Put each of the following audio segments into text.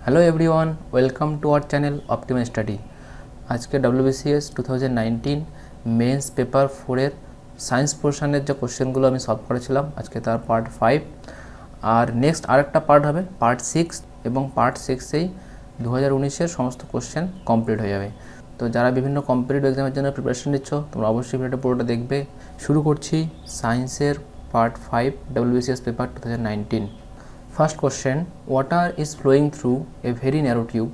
Hello everyone, welcome to our channel optimal study. আজকে WBCS 2019 men's paper 4-এর science পোর্শনের যে কোশ্চেনগুলো আমি সলভ করেছিলাম, আজকে তার পার্ট 5। আর নেক্সট আরেকটা পার্ট হবে পার্ট 6, এবং পার্ট 6-এই 2019-এর সমস্ত কোশ্চেন কমপ্লিট হয়ে যাবে। তো যারা বিভিন্ন কম্পিটিটিভ এক্সামের জন্য প্রিপারেশন নিচ্ছ, তোমরা অবশ্যই ভিডিওটা পুরোটা দেখবে। শুরু করছি সায়েন্সের part 5 WBCS paper 2019। First question: water is flowing through a very narrow tube.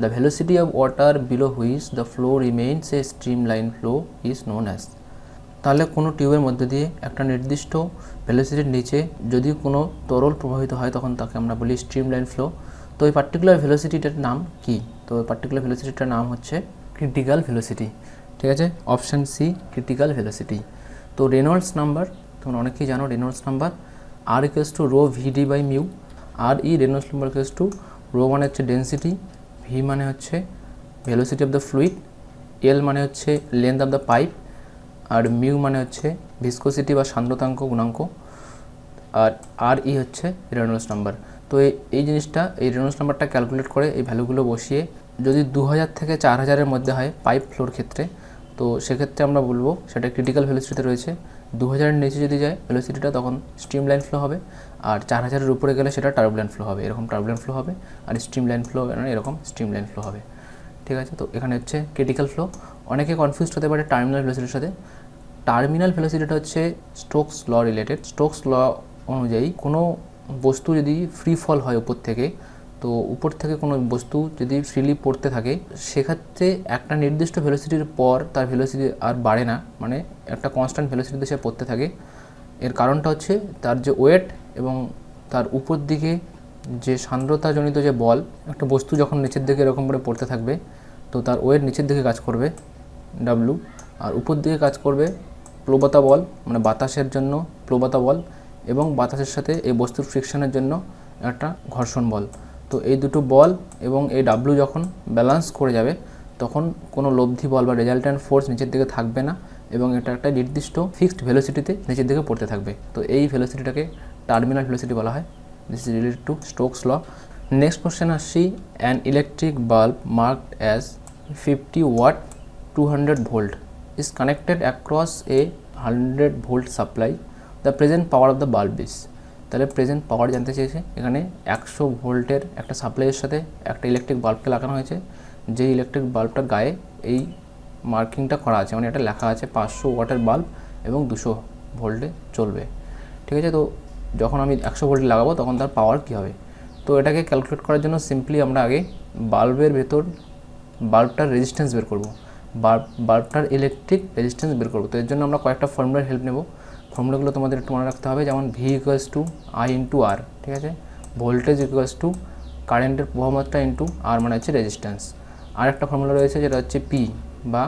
The velocity of water below which the flow remains a streamline flow is known as. তাহলে কোনো টিউবের মধ্যে দিয়ে একটা নির্দিষ্ট ভেলোসিটির নিচে যদি কোনো তরল প্রবাহিত হয় তখন তাকে আমরা বলি স্ট্রিমলাইন ফ্লো। তো এই পার্টিকুলার ভেলোসিটিটার নাম কি? তো এই পার্টিকুলার ভেলোসিটিটার নাম হচ্ছে ক্রিটিক্যাল ভেলোসিটি। ঠিক আছে, অপশান সি ক্রিটিক্যাল ভেলোসিটি। তো রেনল্ডস নাম্বার তোমরা অনেকেই জানো, Reynolds number R equals to rho VD by mu। আর Reynolds number equals to rho মানে হচ্ছে ডেন্সিটি, ভি মানে হচ্ছে velocity of the fluid, L মানে হচ্ছে লেন্থ অফ দ্য পাইপ, আর মিউ মানে হচ্ছে ভিসকোসিটি বা সান্দ্রতাঙ্ক গুণাঙ্ক, আর হচ্ছে রেনল্ডস নাম্বার। তো এই জিনিসটা, এই রেনল্ডস নাম্বারটা ক্যালকুলেট করে এই ভ্যালুগুলো বসিয়ে যদি 2000 থেকে 4000-এর মধ্যে হয় পাইপ ফ্লোর ক্ষেত্রে, তো সেক্ষেত্রে আমরা বলবো সেটা ক্রিটিক্যাল ভেলোসিটিতে রয়েছে। 2000-এর নিচে যদি যায় ভেলোসিটিটা তখন স্ট্রিমলাইন ফ্লো হবে, আর 4000-এর উপরে গেলে সেটা টার্বুলেন্ট ফ্লো হবে, এরকম টার্বুলেন্ট ফ্লো হবে। আর স্ট্রিমলাইন ফ্লো এরকম স্ট্রিমলাইন ফ্লো হবে। ঠিক আছে, তো এখানে হচ্ছে ক্রিটিক্যাল ফ্লো। অনেকে কনফিউজড হতে পারে টার্মিনাল ভেলোসিটির সাথে। টার্মিনাল ভেলোসিটিটা হচ্ছে স্টোকস ল রিলেটেড। স্টোকস ল অনুযায়ী কোনো বস্তু যদি ফ্রি ফল হয় উপর থেকে, তো উপর থেকে কোনো বস্তু যদি ফ্রিলি পড়তে থাকে, সেক্ষেত্রে একটা নির্দিষ্ট ভেলোসিটির পর তার ভেলোসিটি আর বাড়ে না, মানে একটা কনস্ট্যান্ট ভেলোসিটিতে সে পড়তে থাকে। এর কারণটা হচ্ছে তার যে ওয়েট এবং তার উপর দিকে যে সান্দ্রতাজনিত যে বল, একটা বস্তু যখন নিচের দিকে এরকম করে পড়তে থাকবে তো তার ওয়েট নিচের দিকে কাজ করবে W, আর উপর দিকে কাজ করবে প্লবতা বল, মানে বাতাসের জন্য প্লবতা বল, এবং বাতাসের সাথে এই বস্তুর ফ্রিকশনের জন্য একটা ঘর্ষণ বল। তো এই দুটো বল এবং এই W যখন ব্যালেন্স করে যাবে তখন কোনো লব্ধি বল বা রেজাল্ট্যান্ট ফোর্স নিচের দিকে থাকবে না, এবং এটা একটা নির্দিষ্ট ফিক্সড ভেলোসিটিতে নিচের দিকে পড়তে থাকবে। তো এই ভেলোসিটিটাকে টার্মিনাল ভেলোসিটি বলা হয়। This is related to Stokes law. Next question আসছি, an electric bulb marked as 50 watt 200 volt is connected across a 100 volt supply. The present power of the bulb is. তাহলে প্রেজেন্ট পাওয়ার জানতে চেয়েছে। এখানে 100 ভোল্টের একটা সাপ্লাইয়ের সাথে একটা ইলেকট্রিক বাল্বকে লাগানো হয়েছে, যে ইলেকট্রিক বাল্বটার গায়ে এই মার্কিংটা করা আছে, মানে এটা লেখা আছে 500 ওয়াটের বাল্ব এবং 200 ভোল্টে চলবে। ঠিক আছে, তো যখন আমি 100 ভোল্টে লাগাবো তখন তার পাওয়ার কী হবে? তো এটাকে ক্যালকুলেট করার জন্য সিম্পলি আমরা আগে বাল্বের ভেতর বাল্বটার রেজিস্ট্যান্স বের করবো, বাল্বটার ইলেকট্রিক রেজিস্ট্যান্স বের করবো। তো এর জন্য আমরা কয়েকটা ফর্মুলার হেল্প নেব। ফর্মুলাগুলো তোমাদের একটু মনে রাখতে হবে, যেমন V = I × R। ঠিক আছে, ভোল্টেজ = কারেন্টের প্রবাহমাত্রা ইন্টু R মানে হচ্ছে রেজিস্ট্যান্স। আর একটা ফর্মুলা রয়েছে যেটা হচ্ছে P বা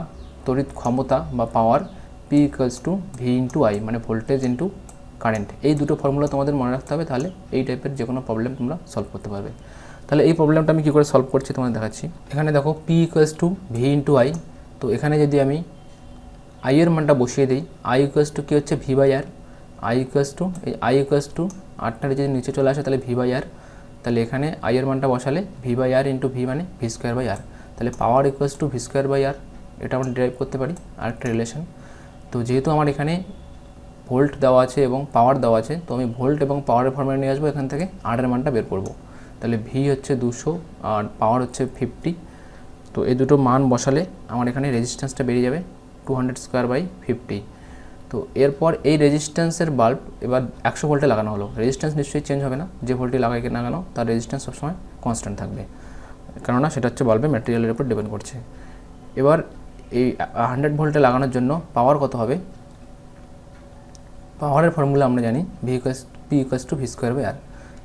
তড়িৎ ক্ষমতা বা পাওয়ার, P = V × I মানে ভোল্টেজ ইন্টু কারেন্ট। এই দুটো ফর্মুলা তোমাদের মনে রাখতে হবে, তাহলে এই টাইপের যে কোনো প্রবলেম তোমরা সলভ করতে পারবে। তাহলে এই প্রবলেমটা আমি কী করে সলভ করছি তোমাদের দেখাচ্ছি। এখানে দেখো P = V × I। তো এখানে যদি আমি I এর মানটা বসিয়ে দিই, I = কী হচ্ছে V/R। I = আটটা যদি নিচে চলে আসে তাহলে V/R। তাহলে এখানে I এর মানটা বসালে V/R × V মানে V²/R। তাহলে পাওয়ার = V²/R, এটা আমরা ডিরাইভ করতে পারি আরেকটা রিলেশন। তো যেহেতু আমার এখানে ভোল্ট দেওয়া আছে এবং পাওয়ার দেওয়া আছে, তো আমি ভোল্ট এবং পাওয়ারের ফর্মুলা নিয়ে আসবো, এখান থেকে R এর মানটা বের করব। তাহলে V হচ্ছে 200 আর পাওয়ার হচ্ছে 50। তো এই দুটো মান বসালে আমার এখানে রেজিস্ট্যান্সটা বেরিয়ে যাবে 200² / 50। তো এরপর এই রেজিস্ট্যান্সের বাল্ব এবার 100 ভোল্টে লাগানো হলো। রেজিস্ট্যান্স নিশ্চয়ই চেঞ্জ হবে না, যে ভোল্টে লাগাই না কেন তার রেজিস্ট্যান্স সবসময় কনস্ট্যান্ট থাকবে, কেননা সেটা হচ্ছে বাল্বের ম্যাটেরিয়ালের উপর ডিপেন্ড করছে। এবার এই 100 ভোল্টে লাগানোর জন্য পাওয়ার কত হবে? পাওয়ারের ফর্মুলা আমরা জানি, P = V²/R।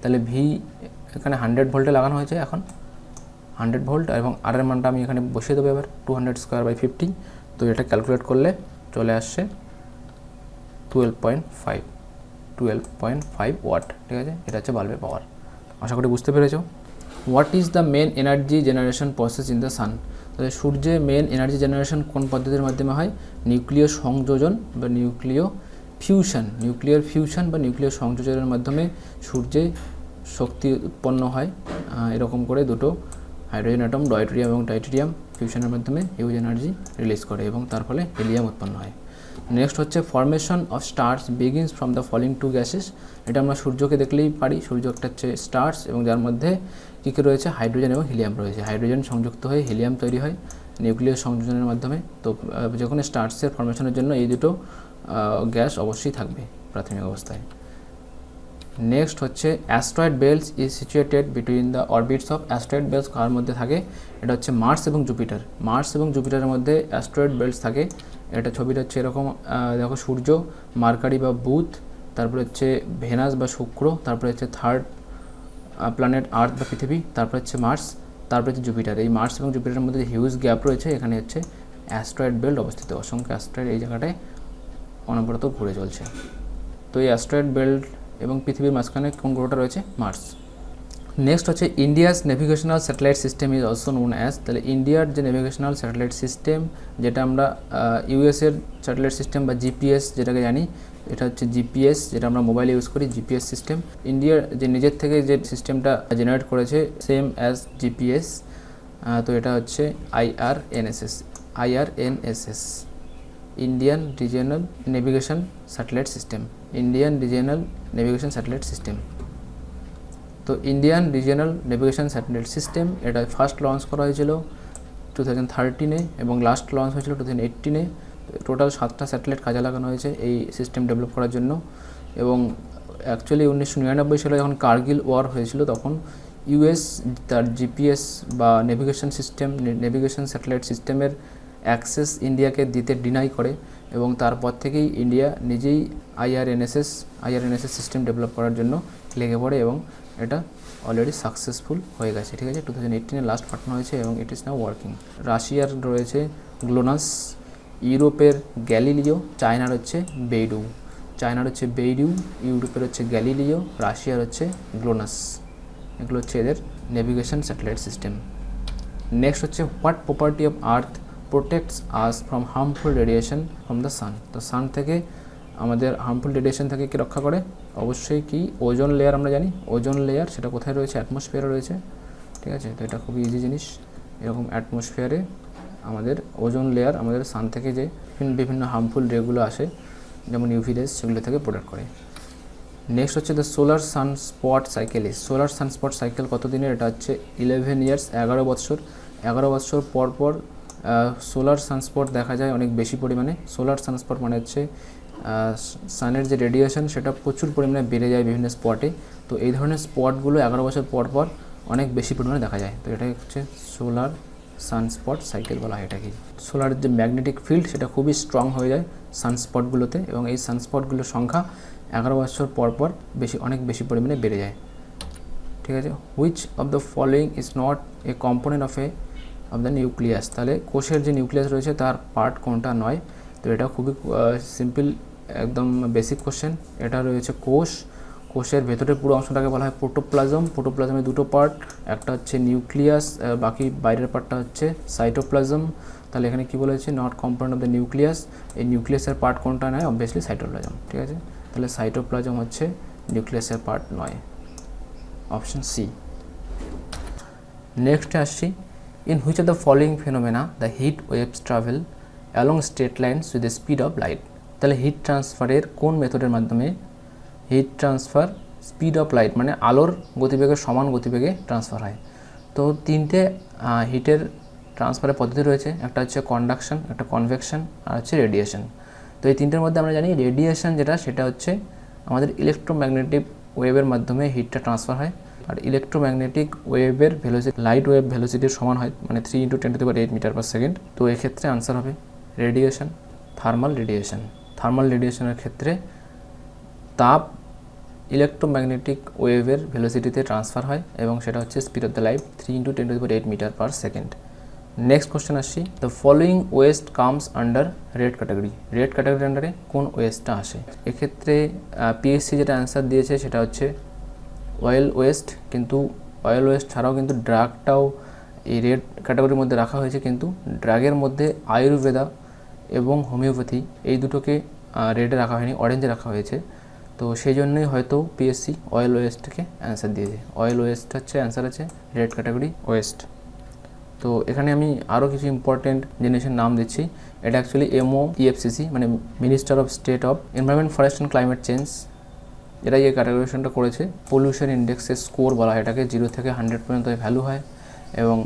তাহলে V এখানে 100 ভোল্টে লাগানো হয়েছে, এখন 100 ভোল্ট, এবং আর এর মানটা আমি এখানে বসিয়ে দেবো এবার 200² / 50। তো এটা ক্যালকুলেট করলে চলে আসছে 12.5 ওয়াট। ঠিক আছে, এটা হচ্ছে বাল্বের পাওয়ার। আশা করি বুঝতে পেরেছো। What is the main energy generation process in the sun? তাহলে সূর্যে মেন এনার্জি জেনারেশন কোন পদ্ধতির মাধ্যমে হয়? নিউক্লিয় সংযোজন বা নিউক্লিয়ার ফিউশন বা নিউক্লিয় সংযোজনের মাধ্যমে সূর্যে শক্তি উৎপন্ন হয়। এরকম করে দুটো হাইড্রোজেন অ্যাটম ডয়টেরিয়াম এবং টাইটেরিয়াম ফিউশনের মাধ্যমে হিউজ এনার্জি রিলিজ করে এবং তার ফলে হিলিয়াম উৎপন্ন হয়। নেক্সট হচ্ছে formation of stars begins from the following two gases. এটা আমরা সূর্যকে দেখলেই পারি। সূর্য একটা হচ্ছে স্টার্স এবং যার মধ্যে কী কী রয়েছে, হাইড্রোজেন এবং হিলিয়াম রয়েছে। হাইড্রোজেন সংযুক্ত হয়ে হিলিয়াম তৈরি হয় নিউক্লিয়াস সংযোজনের মাধ্যমে। তো যে কোনো স্টার্সের ফর্মেশনের জন্য এই দুটো গ্যাস অবশ্যই থাকবে প্রাথমিক অবস্থায়। নেক্সট হচ্ছে asteroid belts is situated between the orbits of asteroid belts কার মধ্যে থাকে, এটা হচ্ছে মার্স এবং জুপিটার। মার্স এবং জুপিটারের মধ্যে অ্যাস্ট্রয়েড বেল্টস থাকে। এটা ছবিটা হচ্ছে এরকম, দেখো সূর্য, মার্কারি বা বুধ, তারপরে হচ্ছে ভেনাস বা শুক্র, তারপরে হচ্ছে থার্ড প্ল্যানেট আর্থ বা পৃথিবী, তারপরে হচ্ছে মার্স, তারপরে হচ্ছে জুপিটার। এই মার্স এবং জুপিটারের মধ্যে হিউজ গ্যাপ রয়েছে, এখানে হচ্ছে অ্যাস্ট্রয়েড বেল্ট অবস্থিত। অসংখ্য অ্যাস্ট্রয়েড এই জায়গাটায় অনবরত ঘুরে চলছে। তো এই অ্যাস্ট্রয়েড বেল্ট এবং পৃথিবীর মাঝখানে কোন গ্রহটা রয়েছে, মার্স। নেক্সট হচ্ছে India's navigational satellite system is also known as. তাহলে ইন্ডিয়ার যে নেভিগেশনাল স্যাটেলাইট সিস্টেম, যেটা আমরা ইউএসের স্যাটেলাইট সিস্টেম বা জিপিএস যেটাকে জানি, এটা হচ্ছে জিপিএস, যেটা আমরা মোবাইলে ইউজ করি, জিপিএস সিস্টেম। ইন্ডিয়ার যে নিজের থেকে যে সিস্টেমটা জেনারেট করেছে সেম অ্যাজ জিপিএস, তো এটা হচ্ছে IRNSS, Indian regional navigation satellite system. Indian regional navigation satellite system. তো Indian regional navigation satellite system এটা ফার্স্ট লঞ্চ করা হয়েছিল 2013-এ এবং লাস্ট লঞ্চ হয়েছিল 2018-এ। টোটাল 7টা স্যাটেলাইট কাজে লাগানো হয়েছে এই সিস্টেম ডেভেলপ করার জন্য। এবং অ্যাকচুয়ালি 1999 সালে যখন কার্গিল ওয়ার হয়েছিল তখন ইউএস তার জিপিএস বা নেভিগেশন সিস্টেম, নেভিগেশন স্যাটেলাইট সিস্টেমের অ্যাক্সেস ইন্ডিয়াকে দিতে ডিনাই করে এবং তারপর থেকেই ইন্ডিয়া নিজেই আইআরএনএসএস সিস্টেম ডেভেলপ করার জন্য লেগে পড়ে এবং এটা অলরেডি সাকসেসফুল হয়ে গেছে। ঠিক আছে, 2018-এ লাস্ট পাঠানো হয়েছে এবং ইট ইজ নাও ওয়ার্কিং। রাশিয়ার রয়েছে গ্লোনাস, ইউরোপের গ্যালিলিও, চায়নার হচ্ছে বেইডু। ইউরোপের হচ্ছে গ্যালিলিও, রাশিয়ার হচ্ছে গ্লোনাস। এগুলো হচ্ছে এদের নেভিগেশন স্যাটেলাইট সিস্টেম। নেক্সট হচ্ছে what property of earth protects us from harmful radiation from the sun. তো সান থেকে আমাদের হার্মফুল রেডিয়েশন থেকে কি রক্ষা করে, অবশ্যই কি ওজোন লেয়ার। আমরা জানি ওজোন লেয়ার সেটা কোথায় রয়েছে, অ্যাটমসফিয়ারে রয়েছে। ঠিক আছে, তো এটা খুবই ইজি জিনিস। এরকম অ্যাটমসফিয়ারে আমাদের ওজোন লেয়ার আমাদের সান থেকে যে বিভিন্ন হার্মফুল রেগুলো আসে যেমন ইউভি রেজ, সেগুলো থেকে প্রোটেক্ট করে। নেক্সট হচ্ছে the solar sunspot cycle is. Solar sunspot cycle কত দিনের, এটা হচ্ছে 11 ইয়ার্স, 11 বছর। 11 বছর পর পর সোলার সানস্পট দেখা যায় অনেক বেশি পরিমাণে। সোলার সানস্পট মানে হচ্ছে সানের যে রেডিয়েশন সেটা প্রচুর পরিমাণে বেড়ে যায় বিভিন্ন স্পটে। তো এই ধরনের স্পটগুলো 11 বছর পর পর অনেক বেশি পরিমাণে দেখা যায়। তো এটাই হচ্ছে সোলার সানস্পট সাইকেল বলা হয় এটাকে। সোলারের যে ম্যাগনেটিক ফিল্ড সেটা খুবই স্ট্রং হয়ে যায় সানস্পটগুলোতে এবং এই সানস্পটগুলোর সংখ্যা 11 বছর পর পর অনেক বেশি পরিমাণে বেড়ে যায়। ঠিক আছে, which of the following is not a component of the nucleus. তাহলে কোষের যে নিউক্লিয়াস রয়েছে তার পার্ট কোনটা নয়। তো এটা খুবই সিম্পল, একদম বেসিক কোশ্চেন। এটা রয়েছে কোষের ভেতরের পুরো অংশটাকে বলা হয় প্রোটোপ্লাজম। প্রোটোপ্লাজমের দুটো পার্ট, একটা হচ্ছে নিউক্লিয়াস, বাকি বাইরের পার্টটা হচ্ছে সাইটোপ্লাজম। তাহলে এখানে কি বলেছে, not component of the nucleus. এই নিউক্লিয়াসের পার্ট কোনটা নয়, অবভিয়াসলি সাইটোপ্লাজম। ঠিক আছে, তাহলে সাইটোপ্লাজম হচ্ছে নিউক্লিয়াসের পার্ট নয়, অপশন সি। নেক্সট আসছি, in which of the following phenomena the heat waves travel along straight lines with the speed of light. তাহলে হিট ট্রান্সফারের কোন মেথডের মাধ্যমে heat transfer speed of light মানে আলোর গতিবেগের সমান গতিবেগে ট্রান্সফার হয়। তো তিনটে হিটের ট্রান্সফারের পদ্ধতি রয়েছে, একটা হচ্ছে কন্ডাকশন, একটা কনভেকশন আর হচ্ছে রেডিয়েশন। তো এই তিনটের মধ্যে আমরা জানি রেডিয়েশন যেটা সেটা হচ্ছে আমাদের ইলেকট্রোম্যাগনেটিক ওয়েভের মাধ্যমে হিটটা ট্রান্সফার হয়। আর ইলেকট্রোম্যাগনেটিক ওয়েভের ভেলোসিটি লাইট ওয়েভ ভেলোসিটির সমান হয়, মানে 3 × 10⁸ মিটার/সেকেন্ড। তো এক্ষেত্রে আনসার হবে রেডিয়েশন, থার্মাল রেডিয়েশন। থার্মাল রেডিয়েশনের ক্ষেত্রে তাপ ইলেকট্রোম্যাগনেটিক ওয়েভের ভেলোসিটিতে ট্রান্সফার হয় এবং সেটা হচ্ছে স্পিড অফ দ্য লাইট 3 × 10⁸ মিটার/সেকেন্ড। নেক্সট কোশ্চেন আসছি, the following waste comes under red category. Red ক্যাটাগরির আন্ডারে কোন ওয়েস্টটা আসে? এক্ষেত্রে পিএসসি যেটা অ্যান্সার দিয়েছে সেটা হচ্ছে অয়েল ওয়েস্ট, কিন্তু অয়েল ওয়েস্ট ছাড়াও কিন্তু ড্রাগটাও এই রেড ক্যাটাগরির মধ্যে রাখা হয়েছে, কিন্তু ড্রাগের মধ্যে আয়ুর্বেদা এবং হোমিওপ্যাথি এই দুটোকে রেডে রাখা হয়নি, অরেঞ্জে রাখা হয়েছে। তো সেই জন্যই হয়তো পিএসসি অয়েল ওয়েস্টকে অ্যান্সার দিয়েছে। অয়েল ওয়েস্ট হচ্ছে অ্যান্সার আছে রেড ক্যাটাগরি ওয়েস্ট। তো এখানে আমি আরও কিছু ইম্পর্টেন্ট জিনিসের নাম দিচ্ছি। এটা অ্যাকচুয়ালি MOEFCC মানে minister of state of environment forest and climate change, এরা এই ক্যাটাগরাইজেশনটা করেছে। পলিউশন ইন্ডেক্সের স্কোর বলা হয় এটাকে, 0 থেকে 100 পর্যন্ত ভ্যালু হয়। এবং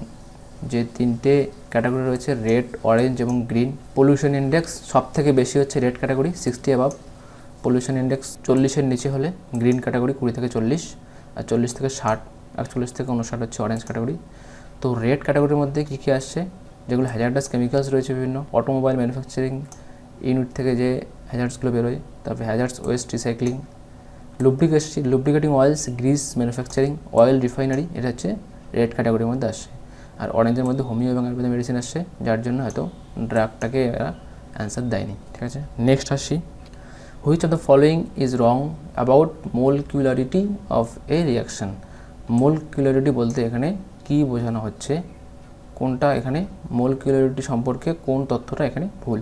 যে তিনটে ক্যাটাগরি রয়েছে রেড, অরেঞ্জ এবং গ্রিন, পলিউশন ইন্ডেক্স সব থেকে বেশি হচ্ছে red category 60 above, pollution index 40-এর নিচে হলে গ্রিন ক্যাটাগরি 20 থেকে 40, আর 40 থেকে 60 আর 40 থেকে 59 হচ্ছে অরেঞ্জ ক্যাটাগরি। তো রেড ক্যাটাগরির মধ্যে কী কী আসছে, যেগুলো হ্যাজার্ডাস কেমিক্যালস রয়েছে বিভিন্ন অটোমোবাইল ম্যানুফ্যাকচারিং ইউনিট থেকে যে হ্যাজার্ডসগুলো বেরোয়, তারপরে hazards West recycling, lubricating oils, Greece manufacturing, oil refinery, এটা হচ্ছে রেড ক্যাটাগরির মধ্যে আসে। আর অরেঞ্জের মধ্যে হোমিও এবং আয়ুর্বেদিক মেডিসিন আসছে, যার জন্য হয়তো ড্রাগটাকে এরা অ্যান্সার দেয়নি। ঠিক আছে, নেক্সট আসি, which of the following is wrong about molecularity of a reaction. Molecularity বলতে এখানে কী বোঝানো হচ্ছে, কোনটা এখানে মোলকিউলারিটি সম্পর্কে কোন তথ্যটা এখানে ভুল।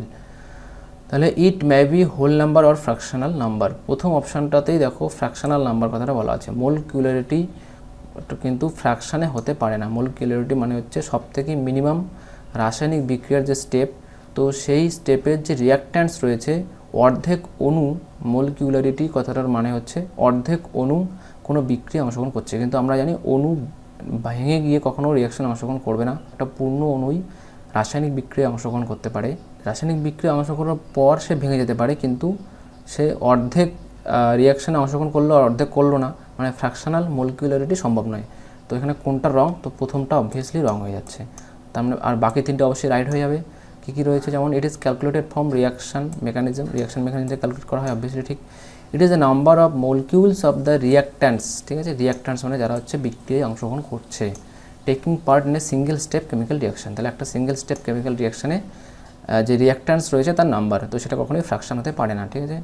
তাহলে it may be whole number or fractional number. প্রথম অপশানটাতেই দেখো ফ্র্যাকশনাল নাম্বার কথাটা বলা আছে। মোলকিউলারিটি কিন্তু ফ্র্যাকশানে হতে পারে না। মোলকিউলারিটি মানে হচ্ছে সবথেকে মিনিমাম রাসায়নিক বিক্রিয়ার যে স্টেপ, তো সেই স্টেপের যে রিয়াক্ট্যান্টস রয়েছে অর্ধেক অণু, মোলকিউলারিটি কথাটার মানে হচ্ছে অর্ধেক অণু কোনো বিক্রিয়া অংশগ্রহণ করছে। কিন্তু আমরা জানি অণু ভেঙে গিয়ে কখনো রিয়াকশানে অংশগ্রহণ করবে না, একটা পূর্ণ অণুই রাসায়নিক বিক্রিয়ায় অংশগ্রহণ করতে পারে। রাসায়নিক বিক্রিয়া অংশগ্রহণের পর সে ভেঙে যেতে পারে, কিন্তু সে অর্ধেক রিয়াকশানে অংশগ্রহণ করলো আর অর্ধেক করলো না, মানে ফ্র্যাকশনাল মোলকিউলারিটি সম্ভব নয়। তো এখানে কোনটা রং, তো প্রথমটা অবভিয়াসলি রং হয়ে যাচ্ছে। তার মানে আর বাকি তিনটে অবশ্যই রাইট হয়ে যাবে। কী কী রয়েছে, যেমন it is calculated from reaction mechanism calculate করা হয়, অবভিয়াসলি ঠিক। It is a number of molecules of the reactants, ঠিক আছে, রিয়াক্ট্যান্টস মানে যারা হচ্ছে বিক্রিয়ায় অংশগ্রহণ করছে, taking part in a single step chemical reaction. তাহলে একটা সিঙ্গেল স্টেপ কেমিক্যাল রিয়াকশানে যে রিয়াক্ট্যান্টস রয়েছে তার নাম্বার, তো সেটা কখনোই ফ্র্যাকশন হতে পারে না। ঠিক আছে,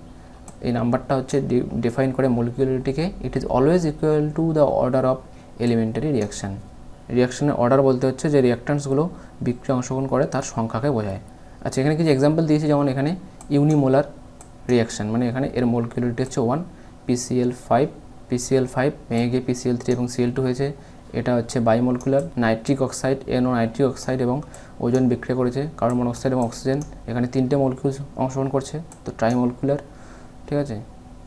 এই নাম্বারটা হচ্ছে ডিফাইন করে মোলিকুলারিটিকে। It is always equal to the order of elementary reaction. রিয়াকশানের অর্ডার বলতে হচ্ছে যে রিয়াক্ট্যান্টসগুলো বিক্রিয়া অংশগ্রহণ করে তার সংখ্যাকে বোঝায়। আচ্ছা, এখানে কিছু এক্সাম্পল দিয়েছি, যেমন এখানে ইউনিমোলার রিয়াকশান, মানে এখানে এর মোলিকুলারিটি হচ্ছে 1, PCl5 ভেঙে গিয়ে PCl3 এবং Cl2 হয়েছে। এটা হচ্ছে bimolecular nitric oxide, NO nitric oxide এবং ওজোন বিক্রিয়া করেছে, কার্বন মনোক্সাইড এবং অক্সিজেন, এখানে তিনটে মলিকুল অংশগ্রহণ করছে, তো ট্রাইমোলিকুলার। ঠিক আছে,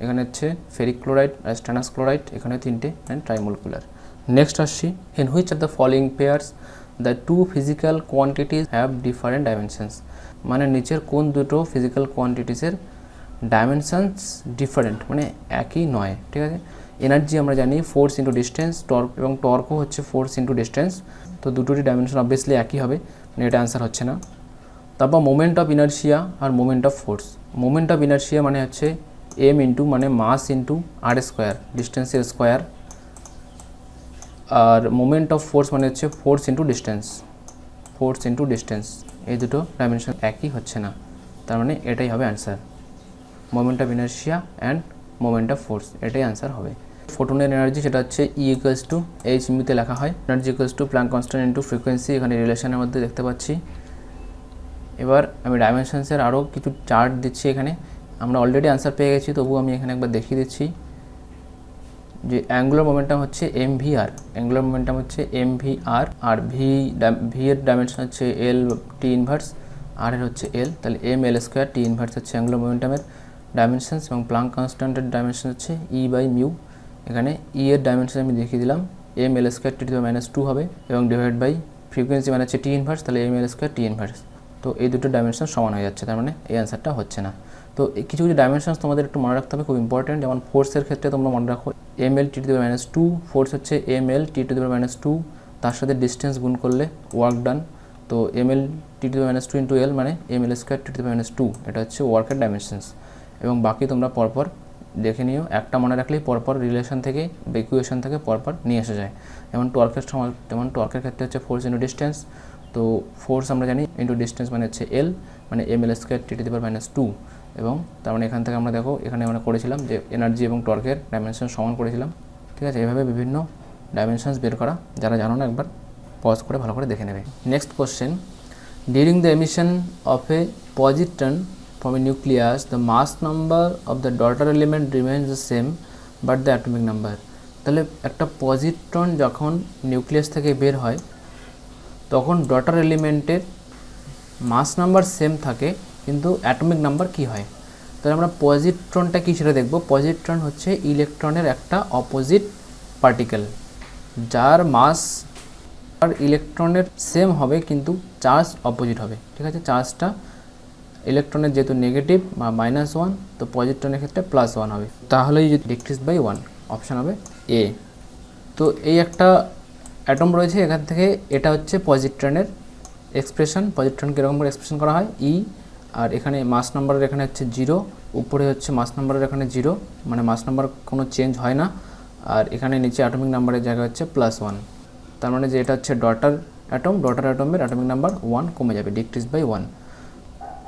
এখানে হচ্ছে ফেরিক ক্লোরাইড আর স্ট্যানাস ক্লোরাইড, এখানে তিনটে অ্যান্ড ট্রাইমোলিকুলার। নেক্সট আসছি, in which of the following pairs the two physical quantities have different dimensions. মানে নিচের কোন দুটো ফিজিক্যাল কোয়ান্টিটিসের ডাইমেনশনস ডিফারেন্ট, মানে একই নয়। ঠিক আছে, এনার্জি আমরা জানি ফোর্স ইন্টু ডিস্টেন্স, টর্ক এবং টর্কও হচ্ছে ফোর্স ইন্টু ডিস্টেন্স, তো দুটোরই ডাইমেনশন অবভিয়াসলি একই হবে, মানে এটা অ্যান্সার হচ্ছে না। তারপর মোমেন্ট অফ ইনার্শিয়া আর moment of force. Moment of inertia মানে হচ্ছে m ইন্টু মানে মাস ইন্টু r স্কোয়ার, ডিস্টেন্সের স্কোয়ার, আর মোমেন্ট অফ ফোর্স মানে হচ্ছে ফোর্স ইন্টু ডিস্টেন্স, এই দুটো ডাইমেনশন একই হচ্ছে না, তার মানে এটাই হবে answer. Moment of inertia and moment of force, এটাই অ্যান্সার হবে। ফোটনের এনার্জি সেটা হচ্ছে E=h তে লেখা হয়, energy Planck constant into frequency, এখানে রিলেশনের মধ্যে দেখতে পাচ্ছি। এবার আমি ডাইমেনশনসের আরও কিছু চার্ট দিচ্ছি, এখানে আমরা অলরেডি অ্যান্সার পেয়ে গেছি, তবুও আমি এখানে একবার দেখিয়ে দিচ্ছি যে অ্যাঙ্গুলার মোমেন্টাম হচ্ছে mvr, অ্যাঙ্গুলার মোমেন্টাম হচ্ছে mvr, আর v এর ডাইমেনশন হচ্ছে L/T ইনভার্স, আর এর হচ্ছে L, তাহলে ml² T ইনভার্স হচ্ছে অ্যাঙ্গুলার মোমেন্টামের ডাইমেনশনস, এবং প্লাঙ্ক কনস্ট্যান্টের ডাইমেনশন হচ্ছে E/μ। এখানে E এর ডাইমেনশন আমি দেখিয়ে দিলাম, ml² T⁻² হবে, এবং ডিভাইড বাই ফ্রিকোয়েন্সি মানে হচ্ছে T ইনভার্স, তাহলে ml² T ইনভার্স। তো এই দুটো ডাইমেনশন সমান হয়ে যাচ্ছে, তার মানে এই অ্যান্সারটা হচ্ছে না। তো কিছু কিছু ডাইমেনশনস তোমাদের একটু মনে রাখতে হবে, খুব ইম্পর্টেন্ট। যেমন ফোর্সের ক্ষেত্রে তোমরা মনে রাখো ml/T⁻², ফোর্স হচ্ছে ml/T⁻², তার সাথে ডিস্টেন্স গুণ করলে ওয়ার্ক ডান, তো ml/T⁻² ইন্টু L মানে ml² T⁻², এটা হচ্ছে ওয়ার্কের ডাইমেনশনস। এবং বাকি তোমরা পরপর দেখে নিও, একটা মনে রাখলেই পরপর রিলেশন থেকে বা ইকুয়েশন থেকে পরপর নিয়ে এসে যায়। যেমন টর্কের ক্ষেত্রে হচ্ছে ফোর্স ইন্টু ডিস্টেন্স, তো ফোর্স আমরা জানি ইন্টু ডিস্টেন্স মানে হচ্ছে L মানে ml² T⁻², এবং তার মানে এখান থেকে আমরা দেখো এখানে আমরা করেছিলাম যে এনার্জি এবং টর্কের ডাইমেনশন সমান করেছিলাম। ঠিক আছে, এভাবে বিভিন্ন ডাইমেনশনস বের করা, যারা জানো না একবার পজ করে ভালো করে দেখে নেবে। Next question, during the emission of A positron from a nucleus, the mass number of the daughter element remains the same but the atomic number. তাহলে একটা পজিট্রন যখন নিউক্লিয়াস থেকে বের হয় তখন ডটার এলিমেন্টের মাস নাম্বার সেম থাকে কিন্তু অ্যাটমিক নাম্বার কি হয়। তাহলে আমরা পজিট্রনটা কী সেটা দেখব। পজিট্রন হচ্ছে ইলেকট্রনের একটা অপোজিট পার্টিকেল যার মাস আর ইলেকট্রনের সেম হবে কিন্তু চার্জ অপোজিট হবে। ঠিক আছে, চার্জটা ইলেকট্রনের যেহেতু নেগেটিভ বা -1 তো পজিট্রনের ক্ষেত্রে +1 হবে, তাহলেই যদি ডিক্রিজ বাই 1 অপশান হবে এ। তো এই একটা অ্যাটম রয়েছে, এখান থেকে এটা হচ্ছে পজিট্রনের এক্সপ্রেশন। পজিট্রন কীরকম করে এক্সপ্রেশন করা হয় ই, আর এখানে মাস নাম্বারের এখানে হচ্ছে 0, উপরে হচ্ছে মাস নাম্বারের এখানে 0, মানে মাস নাম্বার কোনো চেঞ্জ হয় না, আর এখানে নিচে অ্যাটমিক নাম্বারের জায়গা হচ্ছে +1। তার মানে যে এটা হচ্ছে ডটার অ্যাটম, ডটার অ্যাটমের অ্যাটমিক নাম্বার 1 কমে যাবে, ডিক্রিজ বাই 1।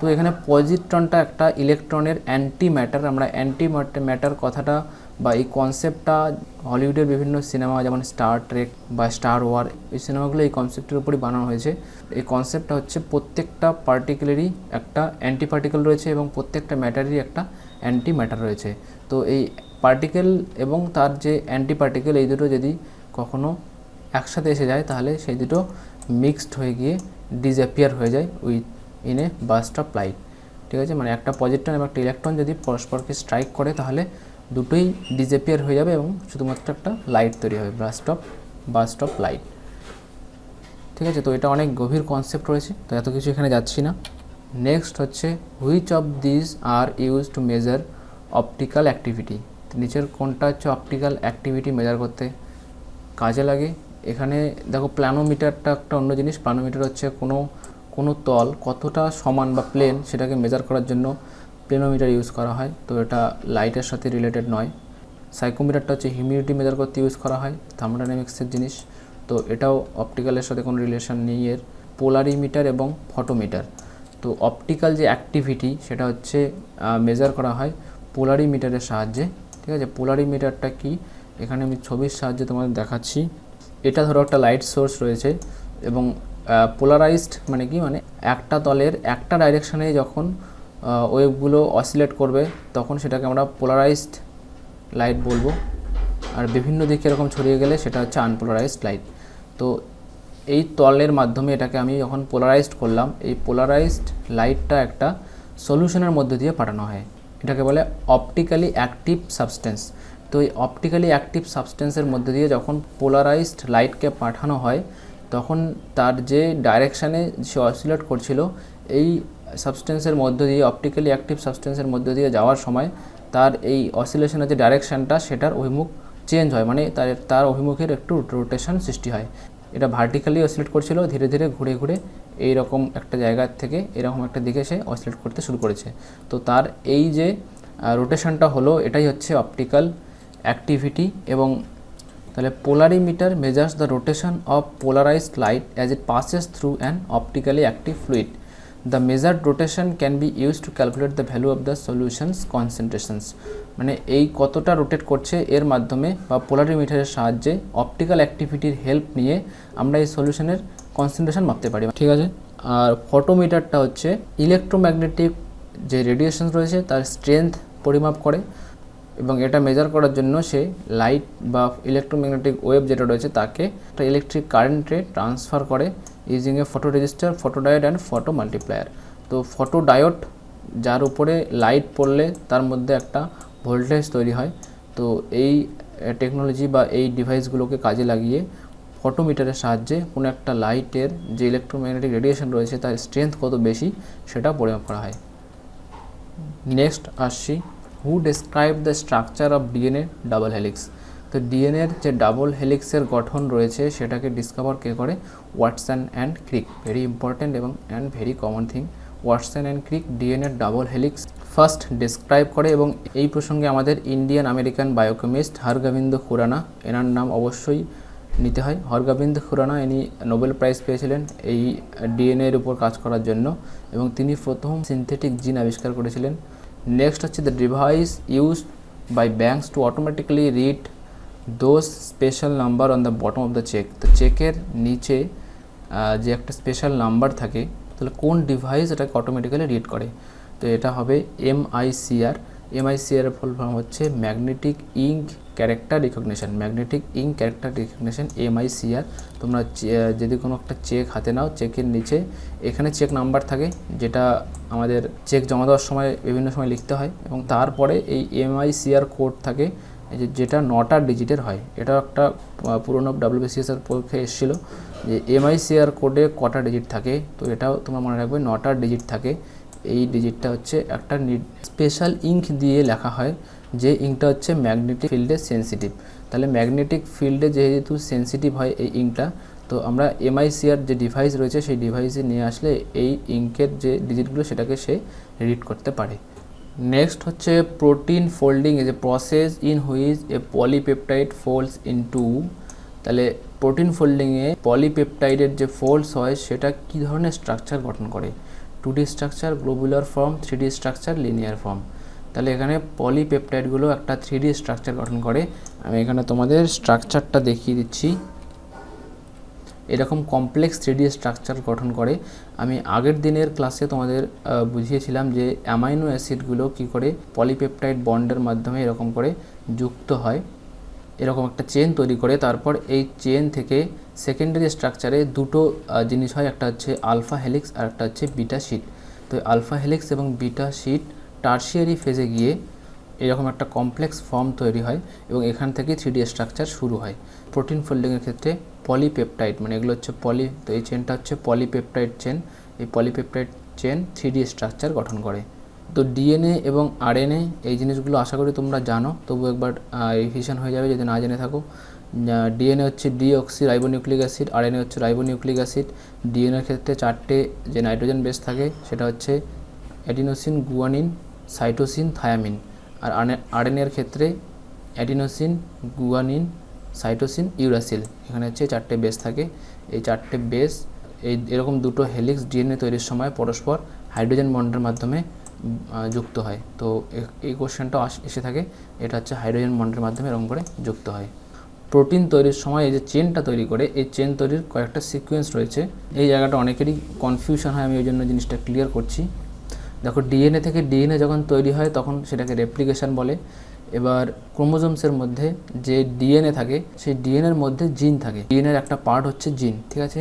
তো এখানে পজিট্রনটা একটা ইলেকট্রনের অ্যান্টি ম্যাটার। আমরা অ্যান্টি ম্যাটার কথাটা বা এই কনসেপ্টটা হলিউডের বিভিন্ন সিনেমা যেমন স্টার ট্রেক বা স্টার ওয়ার, এই সিনেমাগুলো এই কনসেপ্টের উপরই বানানো হয়েছে। এই কনসেপ্টটা হচ্ছে প্রত্যেকটা পার্টিকেলেরই একটা অ্যান্টি পার্টিকেল রয়েছে এবং প্রত্যেকটা ম্যাটারেরই একটা অ্যান্টি ম্যাটার রয়েছে। তো এই পার্টিকেল এবং তার যে অ্যান্টি পার্টিকেল এই দুটো যদি কখনো একসাথে এসে যায় তাহলে সেই দুটো মিক্সড হয়ে গিয়ে ডিসঅ্যাপিয়ার হয়ে যায় with in a burst of light. ঠিক আছে, মানে একটা পজিট্রন এবং একটা ইলেকট্রন যদি পরস্পরকে স্ট্রাইক করে তাহলে দুটোই ডিসঅ্যাপিয়ার হয়ে যাবে এবং শুধুমাত্র একটা লাইট তৈরি হবে, বার্স্ট অফ লাইট। ঠিক আছে, তো এটা অনেক গভীর কনসেপ্ট রয়েছে, তো এত কিছু এখানে যাচ্ছি না। নেক্সট হচ্ছে which of this are use to measure optical activity. নিচের কোনটা হচ্ছে অপটিক্যাল অ্যাক্টিভিটি মেজার করতে কাজে লাগে। এখানে দেখো প্ল্যানোমিটারটা একটা অন্য জিনিস। প্ল্যানোমিটার হচ্ছে কোনো তল কতটা সমান বা প্লেন সেটাকে মেজার করার জন্য প্লেনোমিটার ইউজ করা হয়, তো এটা লাইটের সাথে রিলেটেড নয়। সাইকোমিটারটা হচ্ছে হিউমিডিটি মেজার করতে ইউজ করা হয়, থার্মোডাইনামিক্সের জিনিস, তো এটাও অপটিক্যালের সাথে কোনো রিলেশন নেই এর। পোলারিমিটার এবং ফটোমিটার, তো অপটিক্যাল যে অ্যাক্টিভিটি সেটা হচ্ছে মেজার করা হয় পোলারিমিটারের সাহায্যে। ঠিক আছে, পোলারিমিটারটা কি এখানে আমি ছবির সাহায্যে তোমাদের দেখাচ্ছি। এটা ধরো একটা লাইট সোর্স রয়েছে এবং পোলারাইজড মানে কি, মানে একটা তলের একটা ডাইরেকশানে যখন ওয়েভগুলো অসিলেট করবে তখন সেটাকে আমরা পোলারাইজড লাইট বলবো, আর বিভিন্ন দিকে এরকম ছড়িয়ে গেলে সেটা হচ্ছে আনপোলারাইজড লাইট। তো এই তলের মাধ্যমে এটাকে আমি যখন পোলারাইজড করলাম, এই পোলারাইজড লাইটটা একটা সলিউশনের মধ্যে দিয়ে পাঠানো হয়, এটাকে বলে অপটিক্যালি অ্যাক্টিভ সাবস্টেন্স। তো এই অপটিক্যালি অ্যাক্টিভ সাবস্টেন্সের মধ্যে দিয়ে যখন পোলারাইজড লাইটকে পাঠানো হয় তখন তার যে ডাইরেকশানে সে অসিলেট করছিল এই সাবস্টেন্সের মধ্য দিয়ে, অপটিক্যালি অ্যাক্টিভ সাবস্টেন্সের মধ্য দিয়ে যাওয়ার সময় তার এই অসিলেশনের যে ডাইরেকশানটা সেটার অভিমুখ চেঞ্জ হয়, মানে তার অভিমুখের একটু রোটেশন সৃষ্টি হয়। এটা ভার্টিক্যালি অসিলেট করছিল, ধীরে ধীরে ঘুরে ঘুরে এইরকম একটা জায়গার থেকে এরকম একটা দিকে সে অসিলেট করতে শুরু করেছে। তো তার এই যে রোটেশনটা হলো এটাই হচ্ছে অপটিক্যাল অ্যাক্টিভিটি। এবং তাহলে polarimeter measures the rotation of polarised light as it passes through an optically active fluid. The measured rotation can be use to calculate the value of the solutions concentrations. মানে এই কতটা rotate করছে এর মাধ্যমে বা পোলারিমিটারের সাহায্যে অপটিক্যাল অ্যাক্টিভিটির হেল্প নিয়ে আমরা এই সলিউশনের কনসেন্ট্রেশন মাপতে পারি। ঠিক আছে, আর ফটোমিটারটা হচ্ছে ইলেকট্রোম্যাগনেটিক যে রেডিয়েশন রয়েছে তার স্ট্রেংথ পরিমাপ করে এবং এটা মেজার করার জন্য সে লাইট বা ইলেকট্রোম্যাগনেটিক ওয়েভ যেটা রয়েছে তাকে একটা ইলেকট্রিক কারেন্টে ট্রান্সফার করে using a photo register, photodiode and photo multiplier. তো ফটোডায়োড যার উপরে লাইট পড়লে তার মধ্যে একটা ভোল্টেজ তৈরি হয়। তো এই টেকনোলজি বা এই ডিভাইসগুলোকে কাজে লাগিয়ে ফটোমিটারের সাহায্যে কোনো একটা লাইটের যে ইলেকট্রোম্যাগনেটিক রেডিয়েশন রয়েছে তার স্ট্রেংথ কত বেশি সেটা পরিমাপ করা হয়। নেক্সট আসছি, who describe the structure of DNA double helix. তো ডিএনএর যে ডাবল হেলিক্সের গঠন রয়েছে সেটাকে ডিসকভার কে করে? Watson and Crick. Very important এবং very common thing. Watson and Crick ডিএনএর ডাবল হেলিক্স ফার্স্ট ডেসক্রাইব করে এবং এই প্রসঙ্গে আমাদের Indian American biochemist Hargobind Khorana, এনার নাম অবশ্যই নিতে হয়। হরগোবিন্দ খুরানা ইনি নোবেল প্রাইজ পেয়েছিলেন এই ডিএনএর উপর কাজ করার জন্য এবং তিনি প্রথম সিনথেটিক জিন আবিষ্কার করেছিলেন। নেক্সট হচ্ছে the device use by banks to automatically read those special number on the bottom of the cheque. তো চেকের নিচে যে একটা স্পেশাল নাম্বার থাকে, তাহলে কোন ডিভাইস এটাকে অটোমেটিক্যালি রিড করে? তো এটা হবে MICR। MICR এর ফুল ফর্ম হচ্ছে magnetic ink character recognition, magnetic ink character recognition MICR। তোমরা যদি কোনো একটা চেক হাতে নাও, চেকের নিচে এখানে চেক নাম্বার থাকে, যেটা আমাদের চেক জমা দেওয়ার সময় বিভিন্ন সময় লিখতে হয়, এবং তারপরে এই MICR কোড থাকে যেটা 9টা ডিজিটের হয়। এটা একটা পুরনো WBCS এর পরীক্ষায় এসেছিল যে MICR কোডে কটা ডিজিট থাকে, তো এটাও তোমরা মনে রাখবে 9টা ডিজিট থাকে। এই ডিজিটটা হচ্ছে একটা স্পেশাল ইঙ্ক দিয়ে লেখা হয়, যে ইঙ্কটা হচ্ছে ম্যাগনেটিক ফিল্ডে সেন্সিটিভ। তাহলে ম্যাগনেটিক ফিল্ডে যেহেতু সেন্সিটিভ হয় এই ইঙ্কটা, তো আমরা MICR যে ডিভাইস রয়েছে সেই ডিভাইসে নিয়ে আসলে এই ইঙ্কের যে ডিজিটগুলো সেটাকে সে রিড করতে পারে। নেক্সট হচ্ছে protein folding is a process in which a polypeptide folds into. তাহলে প্রোটিন ফোল্ডিংয়ে পলিপেপটাইডের যে ফোল্ডস হয় সেটা কী ধরনের স্ট্রাকচার গঠন করে? 2D structure, globular form, 3D structure, linear form. তাহলে এখানে পলিপেপটাইডগুলো একটা 3D স্ট্রাকচার গঠন করে। আমি এখানে তোমাদের স্ট্রাকচারটা দেখিয়ে দিচ্ছি। এরকম কমপ্লেক্স 3D স্ট্রাকচার গঠন করে। আমি আগের দিনের ক্লাসে তোমাদের বুঝিয়েছিলাম যে অ্যামাইনো অ্যাসিডগুলো কী করে পলিপেপটাইড বন্ডের মাধ্যমে এরকম করে যুক্ত হয়, এরকম একটা চেন তৈরি করে। তারপর এই চেন থেকে সেকেন্ডারি স্ট্রাকচারে দুটো জিনিস হয়, একটা হচ্ছে আলফা হেলিক্স আর একটা হচ্ছে বিটা শিট। তো আলফা হেলিক্স এবং বিটা শিট টার্সিয়ারি ফেজে গিয়ে এরকম একটা কমপ্লেক্স ফর্ম তৈরি হয়, এবং এখান থেকে 3D স্ট্রাকচার শুরু হয়। প্রোটিন ফোল্ডিংয়ের ক্ষেত্রে পলিপেপটাইড, মানে এগুলো হচ্ছে তো এই চেনটা হচ্ছে পলিপেপটাইড চেন। এই পলিপেপটাইড চেন 3D স্ট্রাকচার গঠন করে। তো DNA এবং RNA এই জিনিসগুলো আশা করি তোমরা জানো, তবু একবার রিভিশন হয়ে যাবে যদি না জেনে থাকো। DNA হচ্ছে ডিঅক্সি রাইবোনিউক্লিক অ্যাসিড, RNA হচ্ছে রাইবোনিউক্লিক অ্যাসিড। DNA এর ক্ষেত্রে 4টে যে নাইট্রোজেন বেস থাকে সেটা হচ্ছে অ্যাডিনোসিন, গুয়ানিন, সাইটোসিন, থায়ামিন। আর RNA এর ক্ষেত্রে অ্যাডিনোসিন, গুয়ানিন, সাইটোসিন, ইউরাসিল। এখানে হচ্ছে 4টে বেস থাকে। এই 4টে বেস এরকম দুটো হেলিক্স DNA তৈরির সময় পরস্পর হাইড্রোজেন বন্ডের মাধ্যমে যুক্ত হয়। তো এই কোশ্চেনটা এসে থাকে, এটা হচ্ছে হাইড্রোজেন বন্ডের মাধ্যমে এরকম করে যুক্ত হয়। প্রোটিন তৈরির সময় এই যে চেনটা তৈরি করে, এই চেন তৈরির কয়েকটা সিকোয়েন্স রয়েছে। এই জায়গাটা অনেকেরই কনফিউশন হয়, আমি ওই জন্য জিনিসটা ক্লিয়ার করছি। দেখো, DNA থেকে DNA যখন তৈরি হয় তখন সেটাকে রেপ্লিকেশন বলে। এবার ক্রোমোজোমসের মধ্যে যে DNA থাকে সেই DNAর মধ্যে জিন থাকে। DNAর একটা পার্ট হচ্ছে জিন, ঠিক আছে।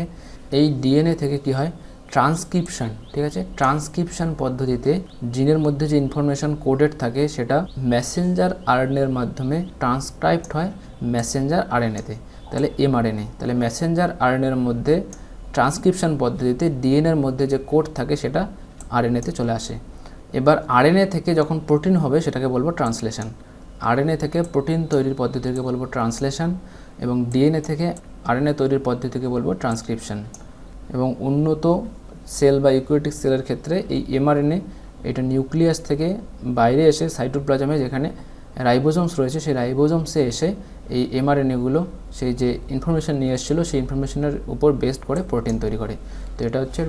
এই DNA থেকে কি হয়? ট্রান্সক্রিপশন, ঠিক আছে। ট্রান্সক্রিপশন পদ্ধতিতে জিনের মধ্যে যে ইনফরমেশন কোডেড থাকে সেটা মেসেঞ্জার RNAর মাধ্যমে ট্রান্সক্রাইবড হয় মেসেঞ্জার RNAতে, তাহলে mRNA। তাহলে মেসেঞ্জার RNAর মধ্যে ট্রান্সক্রিপশন পদ্ধতিতে DNAর মধ্যে যে কোড থাকে সেটা RNAতে চলে আসে। এবার RNA থেকে যখন প্রোটিন হবে সেটাকে বলবো ট্রান্সলেশন। RNA থেকে প্রোটিন তৈরির পদ্ধতিকে বলবো ট্রান্সলেশন, এবং DNA থেকে RNA তৈরির পদ্ধতিকে বলবো ট্রান্সক্রিপশন। এবং উন্নত সেল বা ইউক্যারিওটিক সেলের ক্ষেত্রে এই mRNA এটা নিউক্লিয়াস থেকে বাইরে এসে সাইটোপ্লাজমে যেখানে রাইবোজোমস রয়েছে সেই রাইবোজোমসে এসে এই mRNAগুলো সেই যে ইনফরমেশন নিয়ে এসেছিলো সেই ইনফরমেশনের উপর বেসড করে প্রোটিন তৈরি করে। তো এটা হচ্ছে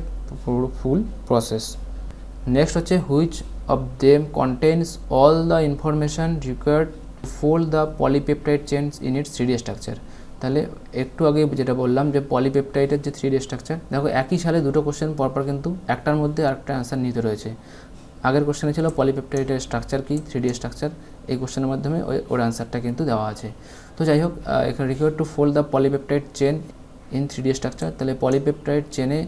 ফুল প্রসেস। নেক্সট হচ্ছে which of them contains all the information required to fold the polypeptide chains in its 3D structure. তাহলে একটু আগে যেটা বললাম যে পলিপেপটাইডের যে 3D স্ট্রাকচার, দেখো একই সালে দুটো কোশ্চেন পরপর কিন্তু একটার মধ্যে আরেকটা অ্যান্সার নিতে রয়েছে। আগের কোশ্চেনে ছিল পলিপেপটাইডের স্ট্রাকচার কি, 3D স্ট্রাকচার। এই কোশ্চেনের মাধ্যমে ওর অ্যান্সারটা কিন্তু দেওয়া আছে। তো যাই হোক, এখানে required to fold the polypeptide chain in 3D structure. তাহলে পলিপেপটাইড চেনে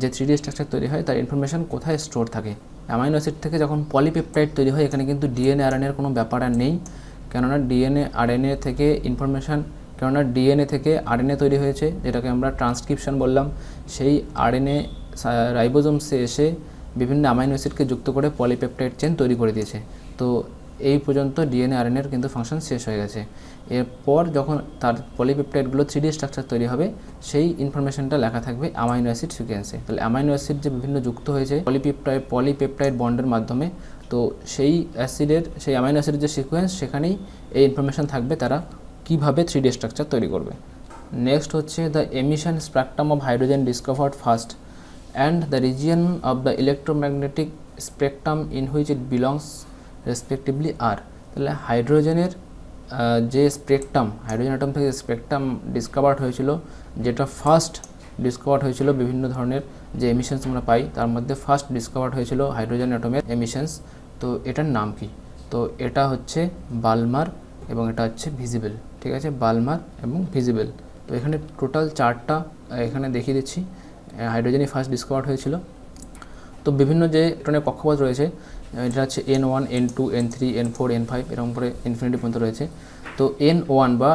যে 3D স্ট্রাকচার তৈরি হয় তার ইনফরমেশন কোথায় স্টোর থাকে? অ্যামাইনো অ্যাসিড থেকে যখন পলিপেপটাইড তৈরি হয় এখানে কিন্তু DNA RNAর কোনো ব্যাপার আর নেই, কেননা DNA RNA থেকে ইনফরমেশান, কেননা DNA থেকে RNA তৈরি হয়েছে যেটাকে আমরা ট্রান্সক্রিপশন বললাম। সেই RNA রাইবোজোমসে এসে বিভিন্ন অ্যামাইনো অ্যাসিডকে যুক্ত করে পলিপেপটাইড চেন তৈরি করে দিয়েছে। তো এই পর্যন্ত DNA RNAর কিন্তু ফাংশন শেষ হয়ে গেছে। এরপর যখন তার পলিপেপটাইডগুলো 3D স্ট্রাকচার তৈরি হবে সেই ইনফরমেশনটা লেখা থাকবে অ্যামাইনো অ্যাসিড সিকোয়েন্সে। তাহলে অ্যামাইনো অ্যাসিড যে বিভিন্ন যুক্ত হয়েছে পলিপেপটাইড বন্ডের মাধ্যমে, তো সেই অ্যামাইনো অ্যাসিডের যে সিকোয়েন্স সেখানেই এই ইনফরমেশন থাকবে তারা কীভাবে 3D স্ট্রাকচার তৈরি করবে। নেক্সট হচ্ছে the emission spectrum of hydrogen discovered first and the region of the electromagnetic spectrum in which it belongs respectively আর। তাহলে হাইড্রোজেনের যে স্পেকট্রাম, হাইড্রোজেন অ্যাটম থেকে স্পেকট্রাম ডিসকভার্ড হয়েছিল যেটা ফার্স্ট ডিসকভার্ড হয়েছিল বিভিন্ন ধরনের যে এমিশনস আমরা পাই তার মধ্যে ফার্স্ট ডিসকভার্ড হয়েছিল হাইড্রোজেন অ্যাটমের এমিশনস। তো এটার নাম কি? তো এটা হচ্ছে বালমার এবং এটা হচ্ছে ভিজিবল, ঠিক আছে, বালমার এবং ভিজিবল। তো এখানে টোটাল 4টা এখানে দেখিয়ে দিচ্ছি, হাইড্রোজেনই ফার্স্ট ডিসকভার্ড হয়েছিল। তো বিভিন্ন যে ইলেকট্রনের কক্ষপথ রয়েছে এটা হচ্ছে N1, N2, N3, N4, N5 এরকম করে ইনফিনিটি পর্যন্ত রয়েছে। তো N1 বা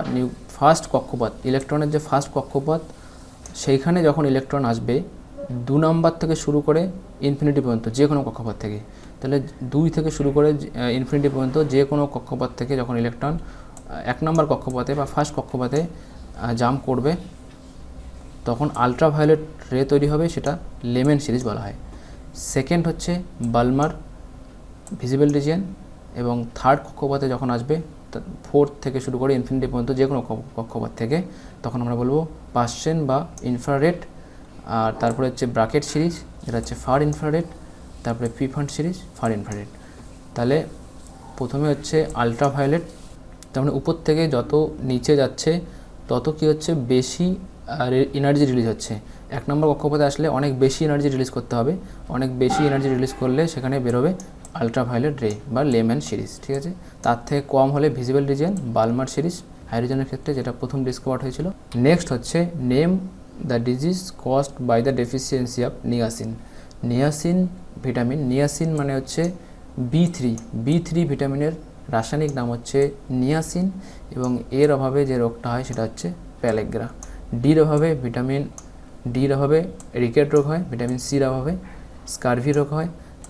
ফার্স্ট কক্ষপথ, ইলেকট্রনের যে ফার্স্ট কক্ষপথ, সেইখানে যখন ইলেকট্রন আসবে 2 নম্বর থেকে শুরু করে ইনফিনিটি পর্যন্ত যে কোনো কক্ষপথ থেকে, তাহলে 2 থেকে শুরু করে ইনফিনিটি পর্যন্ত যে কোনো কক্ষপথ থেকে যখন ইলেকট্রন 1 নম্বর কক্ষপথে বা ফার্স্ট কক্ষপথে জাম্প করবে তখন আলট্রাভায়োলেট রে তৈরি হবে, সেটা লেমেন সিরিজ বলা হয়। সেকেন্ড হচ্ছে বালমার ভিজিবল রিজিয়ন, এবং থার্ড কক্ষপথে যখন আসবে 4 থেকে শুরু করে ইনফিনিটি পর্যন্ত যে কোনো কক্ষপথ থেকে, তখন আমরা বলবো পার্সিয়ান বা ইনফ্রারেড। আর তারপরে হচ্ছে ব্রাকেট সিরিজ, যেটা হচ্ছে ফার ইনফ্রারেড, তারপরে পিফান্ট সিরিজ, ফার ইনফ্রারেড। তাহলে প্রথমে হচ্ছে আলট্রাভায়োলেট, তার মানে উপর থেকে যত নিচে যাচ্ছে তত কি হচ্ছে বেশি এনার্জি রিলিজ হচ্ছে। 1 নম্বর কক্ষপথে আসলে অনেক বেশি এনার্জি রিলিজ করতে হবে, অনেক বেশি এনার্জি রিলিজ করলে সেখানে বেরোবে আলট্রাভায়োলেট রে বা লেম্যান সিরিজ, ঠিক আছে। তার থেকে কম হলে ভিজিবল রিজিয়ন, বালমার সিরিজ হাইড্রোজেনের ক্ষেত্রে, যেটা প্রথম ডিসকভার্ড হয়েছিল। নেক্সট হচ্ছে name the disease caused by the deficiency of niacin. Niacin vitamin, niacin মানে হচ্ছে B3 ভিটামিনের রাসায়নিক নাম হচ্ছে নিয়াসিন, এবং এর অভাবে যে রোগটা হয় সেটা হচ্ছে প্যালেগ্রা। ডির অভাবে ভিটামিন ডির অভাবে রিকেট রোগ হয়, ভিটামিন সির অভাবে স্কারভি রোগ হয়,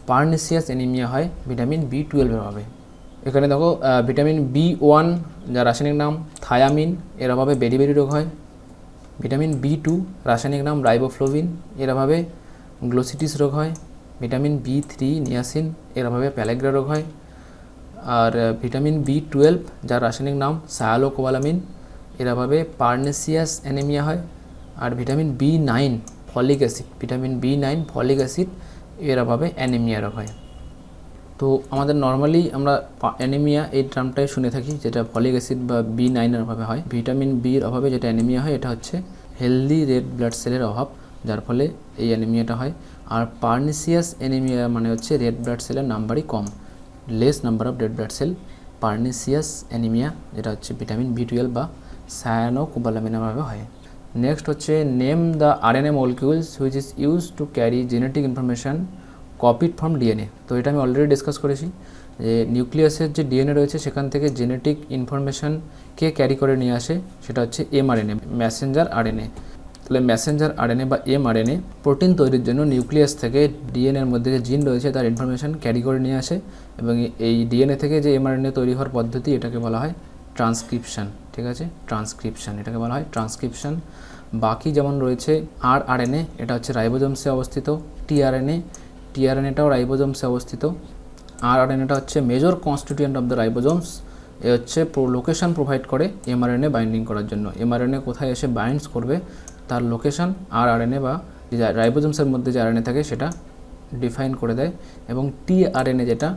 পার্নিসিয়াস অ্যানিমিয়া হয় ভিটামিন B12 এর অভাবে। এখানে দেখো ভিটামিন B1 যার রাসায়নিক নাম থায়ামিন, এর অভাবে বেরি রোগ হয়। ভিটামিন B2 রাসায়নিক নাম রাইবোফ্লোভিন, এর অভাবে গ্লোসিটিস রোগ হয়। ভিটামিন B3 নিয়াসিন, এর অভাবে প্যালেগ্রা রোগ হয়। আর ভিটামিন B12 যার রাসায়নিক নাম সায়ালোকোবালামিন, এর অভাবে পার্নিসিয়াস অ্যানিমিয়া হয়। আর vitamin B9 folic acid, vitamin B9 folic acid, এর অভাবে অ্যানিমিয়া রোগ হয়। তো আমাদের নর্মালি আমরা অ্যানিমিয়া এই টার্মটাই শুনে থাকি, যেটা ফলিক অ্যাসিড বা B9 এর অভাবে হয়। ভিটামিন বির অভাবে যেটা অ্যানিমিয়া হয় এটা হচ্ছে হেলদি রেড ব্লাড সেলের অভাব, যার ফলে এই অ্যানিমিয়াটা হয়। আর পার্নিসিয়াস অ্যানিমিয়া মানে হচ্ছে রেড ব্লাড সেলের নাম্বারই কম, less number of red blood cell. Pernicious anaemia যেটা হচ্ছে ভিটামিন B12 বা সায়ানোকোবালামিনের অভাবে হয়। নেক্সট হচ্ছে name the RNA molecules which is used to carry genetic information copied from DNA। তো এটা আমি অলরেডি ডিসকাস করেছি যে নিউক্লিয়াসের যে ডিএনএ রয়েছে সেখান থেকে জেনেটিক ইনফরমেশনকে ক্যারি করে নিয়ে আসে, সেটা হচ্ছে mRNA, মেসেঞ্জার RNA। তাহলে মেসেঞ্জার RNA বা mRNA প্রোটিন তৈরির জন্য নিউক্লিয়াস থেকে ডিএনএর মধ্যে যে জিন রয়েছে তার ইনফরমেশন ক্যারি করে নিয়ে আসে, এবং এই ডিএনএ থেকে যে mRNA তৈরি হওয়ার পদ্ধতি এটাকে বলা হয় ট্রান্সক্রিপশন, ঠিক আছে, ট্রান্সক্রিপশন এটাকে বলা হয় ট্রান্সক্রিপশন। বাকি যেমন রয়েছে rRNA, এটা হচ্ছে রাইবোজোমসে অবস্থিত। টিআরএনএটাও রাইবোজোমসে অবস্থিত। rRNAটা হচ্ছে মেজর কনস্টিটিউয়েন্ট অফ দ্য রাইবোজোমস, এ হচ্ছে লোকেশন প্রোভাইড করে mRNA বাইন্ডিং করার জন্য। mRNA কোথায় এসে বাইন্ডস করবে তার লোকেশন rRNA বা যে রাইবোজোমসের মধ্যে যে RNA থাকে সেটা ডিফাইন করে দেয়। এবং টিআরএনএ যেটা,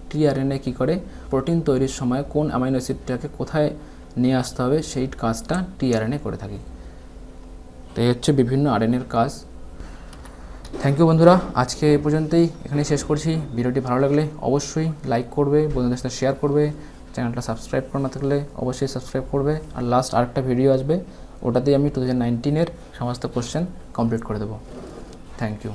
টিআরএনএ কী করে প্রোটিন তৈরির সময় কোন অ্যামাইনো অ্যাসিডটাকে কোথায় নিয়ে আসতে হবে সেই কাজটা টিআরএনএ করে থাকে। তো এই হচ্ছে বিভিন্ন আরএনএর কাজ। থ্যাংক ইউ বন্ধুরা, আজকে এই পর্যন্তই এখানে শেষ করছি। ভিডিওটি ভালো লাগলে অবশ্যই লাইক করবে, বন্ধুদের সাথে শেয়ার করবে, চ্যানেলটা সাবস্ক্রাইব করা না থাকলে অবশ্যই সাবস্ক্রাইব করবে। আর লাস্ট আরেকটা ভিডিও আসবে, ওটাতেই আমি 2019-এর সমস্ত কোশ্চেন কমপ্লিট করে দেবো। Thank you.